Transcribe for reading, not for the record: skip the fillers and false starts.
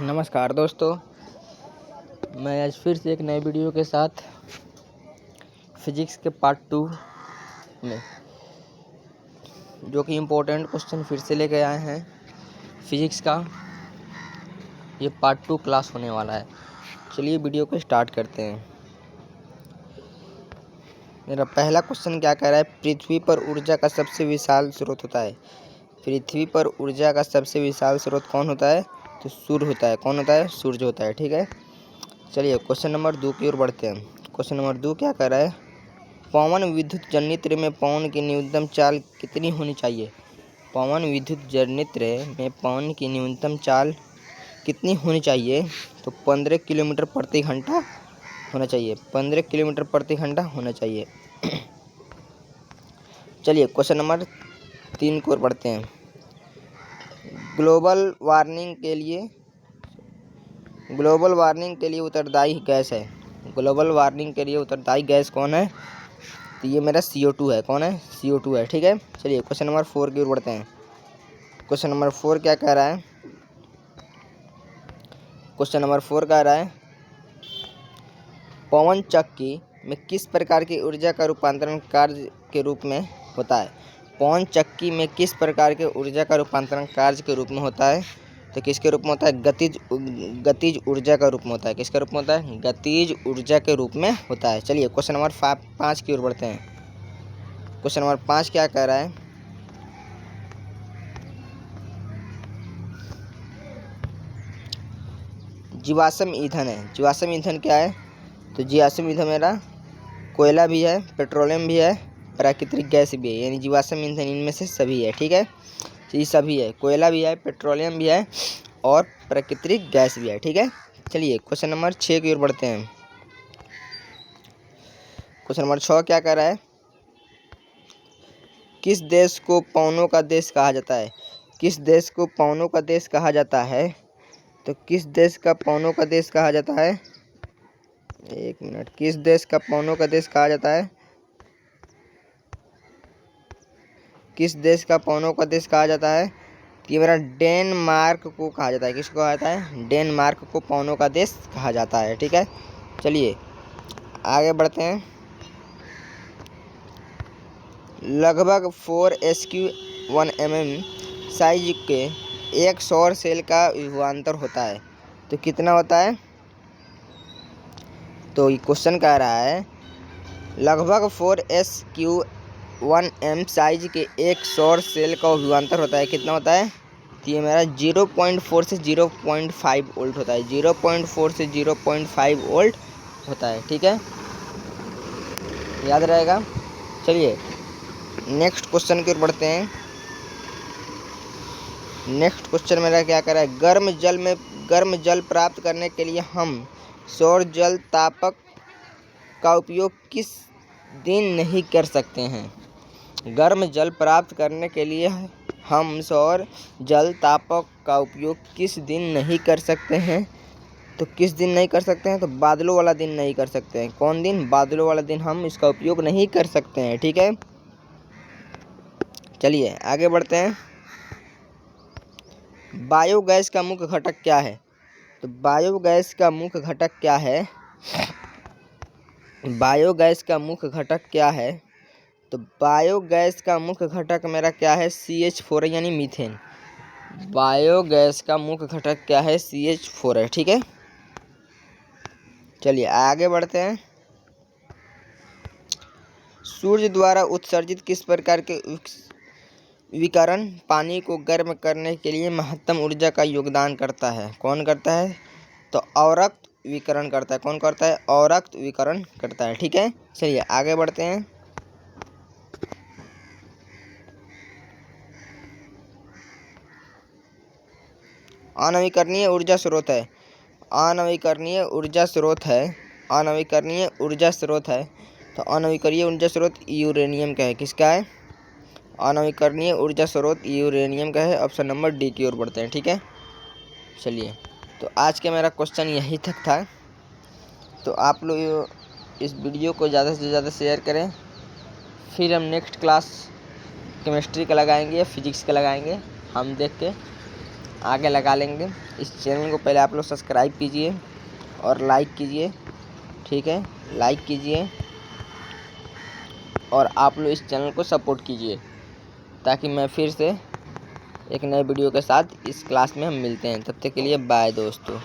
नमस्कार दोस्तों, मैं आज फिर से एक नए वीडियो के साथ फिजिक्स के पार्ट 2 में जो कि इम्पोर्टेंट क्वेश्चन फिर से लेके आए हैं। फिजिक्स का ये पार्ट 2 क्लास होने वाला है। चलिए वीडियो को स्टार्ट करते हैं। मेरा पहला क्वेश्चन क्या कह रहा है, पृथ्वी पर ऊर्जा का सबसे विशाल स्रोत होता है। पृथ्वी पर ऊर्जा का सबसे विशाल स्रोत कौन होता है? तो सूर्य होता है। कौन होता है? सूर्य होता है। ठीक है, चलिए क्वेश्चन नंबर 2 की ओर बढ़ते हैं। क्वेश्चन नंबर 2 क्या कह रहा है, पवन विद्युत जनरेटर में पवन की न्यूनतम चाल कितनी होनी चाहिए? पवन विद्युत जनरेटर में पवन की न्यूनतम चाल कितनी होनी चाहिए? तो 15 किलोमीटर प्रति घंटा होना चाहिए। 15 किलोमीटर प्रति घंटा होना चाहिए। चलिए क्वेश्चन नंबर 3 की ओर बढ़ते हैं। ग्लोबल वार्मिंग के लिए उत्तरदायी गैस है। ग्लोबल वार्मिंग के लिए उत्तरदायी गैस कौन है? तो ये मेरा CO2 है। कौन है? CO2 है। ठीक है, चलिए क्वेश्चन नंबर 4 की ओर बढ़ते हैं। क्वेश्चन नंबर 4 क्या कह रहा है? क्वेश्चन नंबर 4 कह रहा है, पवन चक्की में किस प्रकार की ऊर्जा का रूपांतरण कार्य के रूप में होता है? पवन चक्की में किस प्रकार के ऊर्जा का रूपांतरण कार्य के रूप में होता है? तो किसके रूप में होता है? गतिज ऊर्जा का रूप में होता है। किसके रूप में होता है? गतिज ऊर्जा के रूप में होता है। चलिए क्वेश्चन नंबर 5 की ओर बढ़ते हैं। क्वेश्चन नंबर 5 क्या कह रहा है, जीवाश्म ईंधन है। जीवाश्म ईंधन क्या है? तो जीवाश्म ईंधन मेरा कोयला भी है, पेट्रोलियम भी है, प्राकृतिक गैस भी है, यानी जीवाश्म ईंधन इनमें से सभी है। ठीक है, ये सभी है, कोयला भी है, पेट्रोलियम भी है और प्राकृतिक गैस भी है। ठीक है, चलिए क्वेश्चन नंबर 6 की ओर बढ़ते हैं। क्वेश्चन नंबर 6 क्या कह रहा है, किस देश को पवनों का देश कहा जाता है? किस देश को पवनों का देश कहा जाता है? तो किस देश का पवनों का देश कहा जाता है? एक मिनट, किस देश का पवनों का देश कहा जाता है? किस देश का पवनों का देश कहा जाता है? ये मेरा डेनमार्क को कहा जाता है। किसको कहा जाता है? डेनमार्क को पवनों का देश कहा जाता है। ठीक है, चलिए आगे बढ़ते हैं। लगभग 4SQ1 mm साइज के एक सौर सेल का विभवांतर होता है। तो कितना होता है? तो ये क्वेश्चन कह रहा है, लगभग 4SQ1 m साइज के एक सौर सेल का विभवांतर होता है। कितना होता है? तो ये मेरा 0.4 से 0.5 वोल्ट होता है। 0.4 से 0.5 वोल्ट होता है। ठीक है, याद रहेगा। चलिए नेक्स्ट क्वेश्चन की ओर बढ़ते हैं। नेक्स्ट क्वेश्चन मेरा क्या कर रहा है, गर्म जल प्राप्त करने के लिए हम सौर जल तापक का उपयोग किस दिन नहीं कर सकते हैं? गर्म जल प्राप्त करने के लिए हम सौर जल तापक का उपयोग किस दिन नहीं कर सकते हैं? तो किस दिन नहीं कर सकते हैं? तो बादलों वाला दिन नहीं कर सकते हैं। कौन दिन? बादलों वाला दिन हम इसका उपयोग नहीं कर सकते हैं। ठीक है, चलिए आगे बढ़ते हैं। बायोगैस का मुख्य घटक क्या है? तो बायोगैस का मुख्य घटक क्या है? बायोगैस का मुख्य घटक क्या है? तो बायोगैस का मुख्य घटक मेरा क्या है? CH4 यानी मीथेन। बायोगैस का मुख्य घटक क्या है? CH4 है। ठीक है, चलिए आगे बढ़ते हैं। सूर्य द्वारा उत्सर्जित किस प्रकार के विकिरण पानी को गर्म करने के लिए महत्तम ऊर्जा का योगदान करता है? कौन करता है? तो अवरक्त विकिरण करता है। कौन करता है? अवरक्त विकिरण करता है। ठीक है, चलिए आगे बढ़ते हैं। अनवीकरणीय ऊर्जा स्रोत है। अनवीकरणीय ऊर्जा स्रोत है। अनवीकरणीय ऊर्जा स्रोत है। तो अनवीकरणीय ऊर्जा स्रोत यूरेनियम का है। किसका है? अनवीकरणीय ऊर्जा स्रोत यूरेनियम का है। ऑप्शन नंबर डी की ओर बढ़ते हैं। ठीक है, चलिए तो आज का मेरा क्वेश्चन यही तक था। तो आप लोग इस वीडियो को ज़्यादा से ज़्यादा शेयर करें। फिर हम नेक्स्ट क्लास केमिस्ट्री का लगाएंगे या फिजिक्स का लगाएंगे, हम देख के आगे लगा लेंगे। इस चैनल को पहले आप लोग सब्सक्राइब कीजिए और लाइक कीजिए, ठीक है, लाइक कीजिए और आप लोग इस चैनल को सपोर्ट कीजिए, ताकि मैं फिर से एक नए वीडियो के साथ इस क्लास में हम मिलते हैं। तब तक के लिए बाय दोस्तों।